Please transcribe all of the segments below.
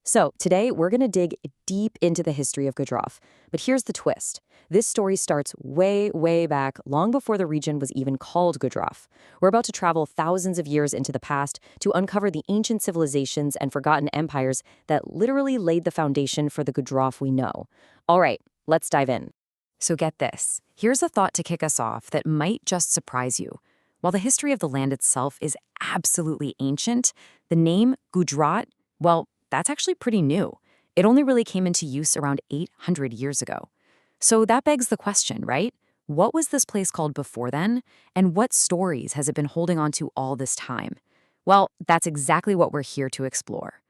So, today we're going to dig deep into the history of Gujarat. But here's the twist. This story starts way, way back, long before the region was even called Gujarat. We're about to travel thousands of years into the past to uncover the ancient civilizations and forgotten empires that literally laid the foundation for the Gujarat we know. All right, let's dive in. So get this. Here's a thought to kick us off that might just surprise you. While the history of the land itself is absolutely ancient, the name Gujarat, well, that's actually pretty new. It only really came into use around 800 years ago. So that begs the question, right? What was this place called before then? And what stories has it been holding on to all this time? Well, that's exactly what we're here to explore.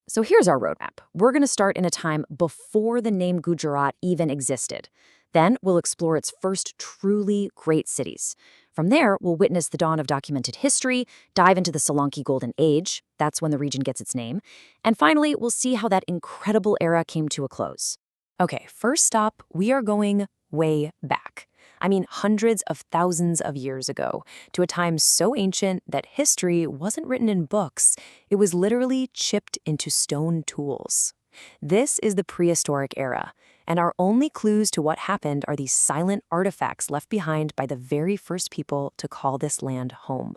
So here's our roadmap. We're going to start in a time before the name Gujarat even existed. Then we'll explore its first truly great cities. From there, we'll witness the dawn of documented history, dive into the Solanki Golden Age, that's when the region gets its name, and finally, we'll see how that incredible era came to a close. Okay, first stop, we are going way back. I mean, hundreds of thousands of years ago, to a time so ancient that history wasn't written in books. It was literally chipped into stone tools. This is the prehistoric era, and our only clues to what happened are these silent artifacts left behind by the very first people to call this land home.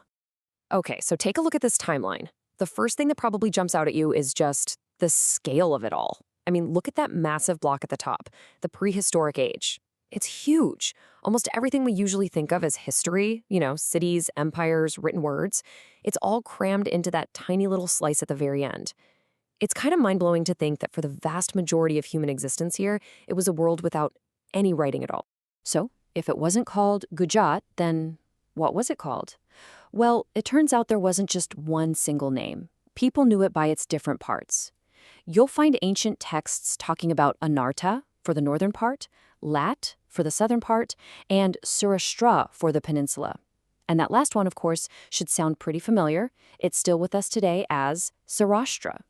Okay, so take a look at this timeline. The first thing that probably jumps out at you is just the scale of it all. I mean, look at that massive block at the top, the prehistoric age. It's huge. Almost everything we usually think of as history, cities, empires, written words, it's all crammed into that tiny little slice at the very end. It's kind of mind-blowing to think that for the vast majority of human existence here, it was a world without any writing at all. So, if it wasn't called Gujarat, then what was it called? Well, it turns out there wasn't just one single name. People knew it by its different parts. You'll find ancient texts talking about Anarta for the northern part, Lat for the southern part, and Surashtra for the peninsula. And that last one, of course, should sound pretty familiar. It's still with us today as Saurashtra.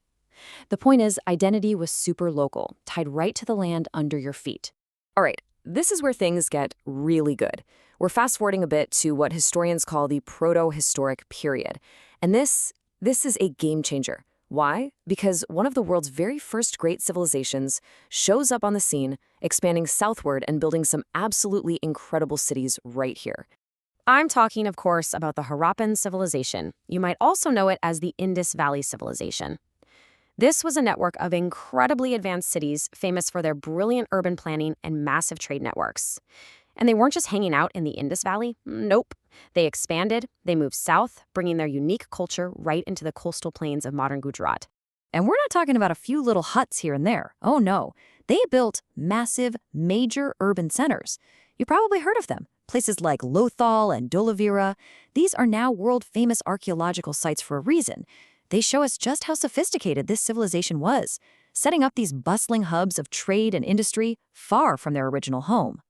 The point is, identity was super local, tied right to the land under your feet. All right, this is where things get really good. We're fast-forwarding a bit to what historians call the proto-historic period. And this is a game changer. Why? Because one of the world's very first great civilizations shows up on the scene, expanding southward and building some absolutely incredible cities right here. I'm talking, of course, about the Harappan civilization. You might also know it as the Indus Valley Civilization. This was a network of incredibly advanced cities famous for their brilliant urban planning and massive trade networks. And they weren't just hanging out in the Indus Valley. Nope. They expanded, they moved south, bringing their unique culture right into the coastal plains of modern Gujarat. And we're not talking about a few little huts here and there. Oh no. They built massive, major urban centers. You probably heard of them. Places like Lothal and Dholavira. These are now world-famous archaeological sites for a reason. They show us just how sophisticated this civilization was, setting up these bustling hubs of trade and industry far from their original home.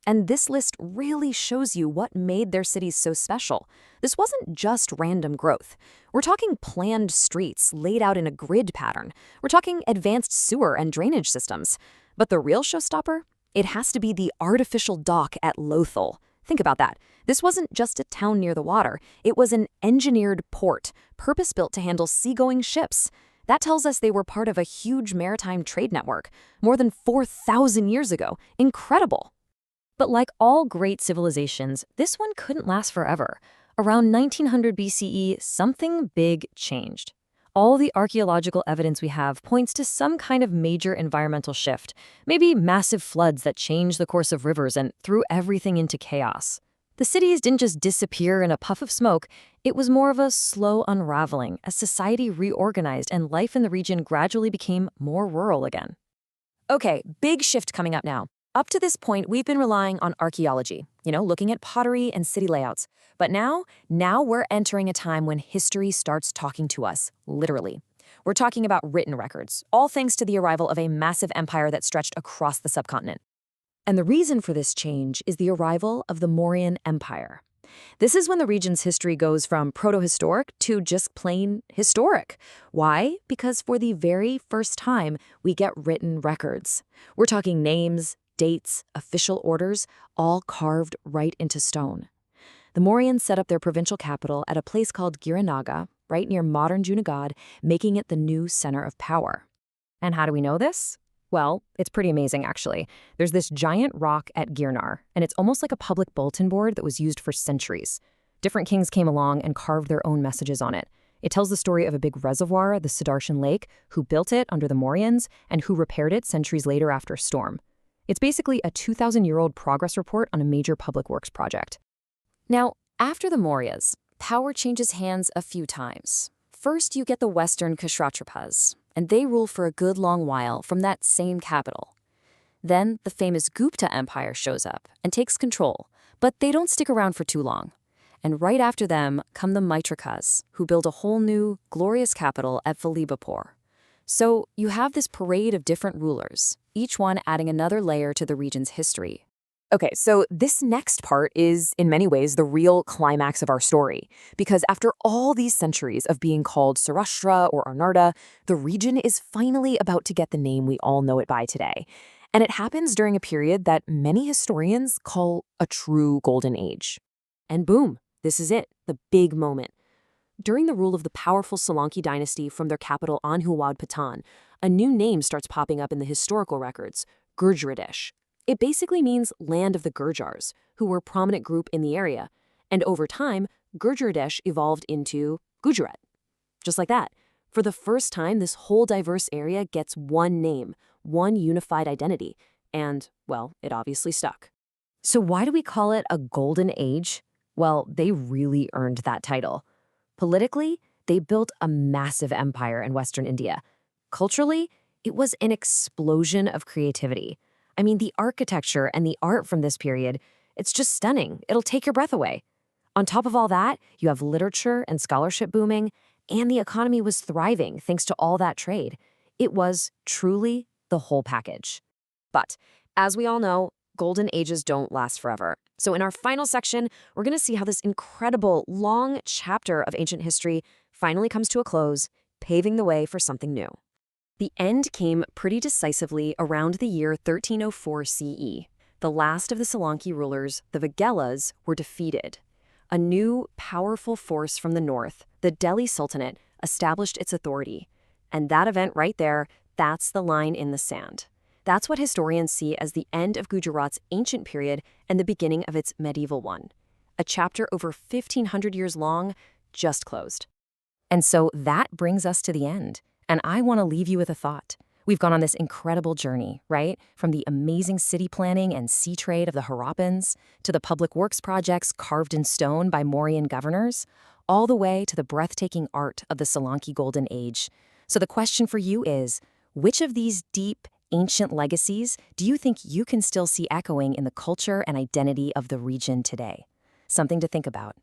And this list really shows you what made their cities so special. This wasn't just random growth. We're talking planned streets laid out in a grid pattern. We're talking advanced sewer and drainage systems. But the real showstopper? It has to be the artificial dock at Lothal. Think about that. This wasn't just a town near the water. It was an engineered port, purpose-built to handle seagoing ships. That tells us they were part of a huge maritime trade network, more than 4,000 years ago. Incredible! But like all great civilizations, this one couldn't last forever. Around 1900 BCE, something big changed. All the archaeological evidence we have points to some kind of major environmental shift, maybe massive floods that changed the course of rivers and threw everything into chaos. The cities didn't just disappear in a puff of smoke, it was more of a slow unraveling as society reorganized and life in the region gradually became more rural again. Okay, big shift coming up now. Up to this point, we've been relying on archaeology, looking at pottery and city layouts. But now we're entering a time when history starts talking to us, literally. We're talking about written records, all thanks to the arrival of a massive empire that stretched across the subcontinent. And the reason for this change is the arrival of the Mauryan Empire. This is when the region's history goes from proto-historic to just plain historic. Why? Because for the very first time, we get written records. We're talking names, dates, official orders, all carved right into stone. The Mauryans set up their provincial capital at a place called Giranaga, right near modern Junagadh, making it the new center of power. And how do we know this? Well, it's pretty amazing, actually. There's this giant rock at Girnar, and it's almost like a public bulletin board that was used for centuries. Different kings came along and carved their own messages on it. It tells the story of a big reservoir, the Sudarshan Lake, who built it under the Mauryans, and who repaired it centuries later after a storm. It's basically a 2,000-year-old progress report on a major public works project. Now, after the Mauryas, power changes hands a few times. First, you get the Western Kshatrapas, and they rule for a good long while from that same capital. Then, the famous Gupta Empire shows up and takes control, but they don't stick around for too long. And right after them come the Maitrakas, who build a whole new, glorious capital at Valibhapur. So you have this parade of different rulers, each one adding another layer to the region's history. Okay, so this next part is, in many ways, the real climax of our story. Because after all these centuries of being called Saurashtra or Arnarta, the region is finally about to get the name we all know it by today. And it happens during a period that many historians call a true golden age. And boom, this is it, the big moment. During the rule of the powerful Solanki dynasty from their capital Anhuwad Patan, a new name starts popping up in the historical records, Gurjaradesh. It basically means land of the Gurjars, who were a prominent group in the area. And over time, Gurjaradesh evolved into Gujarat. Just like that. For the first time, this whole diverse area gets one name, one unified identity. And, well, it obviously stuck. So why do we call it a golden age? Well, they really earned that title. Politically, they built a massive empire in Western India. Culturally, it was an explosion of creativity. I mean, the architecture and the art from this period, it's just stunning. It'll take your breath away. On top of all that, you have literature and scholarship booming, and the economy was thriving thanks to all that trade. It was truly the whole package. But, as we all know, golden ages don't last forever. So in our final section, we're going to see how this incredible, long chapter of ancient history finally comes to a close, paving the way for something new. The end came pretty decisively around the year 1304 CE. The last of the Solanki rulers, the Vagelas, were defeated. A new, powerful force from the north, the Delhi Sultanate, established its authority. And that event right there, that's the line in the sand. That's what historians see as the end of Gujarat's ancient period and the beginning of its medieval one. A chapter over 1,500 years long, just closed. And so that brings us to the end. And I want to leave you with a thought. We've gone on this incredible journey, right? From the amazing city planning and sea trade of the Harappans, to the public works projects carved in stone by Mauryan governors, all the way to the breathtaking art of the Solanki Golden Age. So the question for you is, which of these deep, ancient legacies do you think you can still see echoing in the culture and identity of the region today? Something to think about.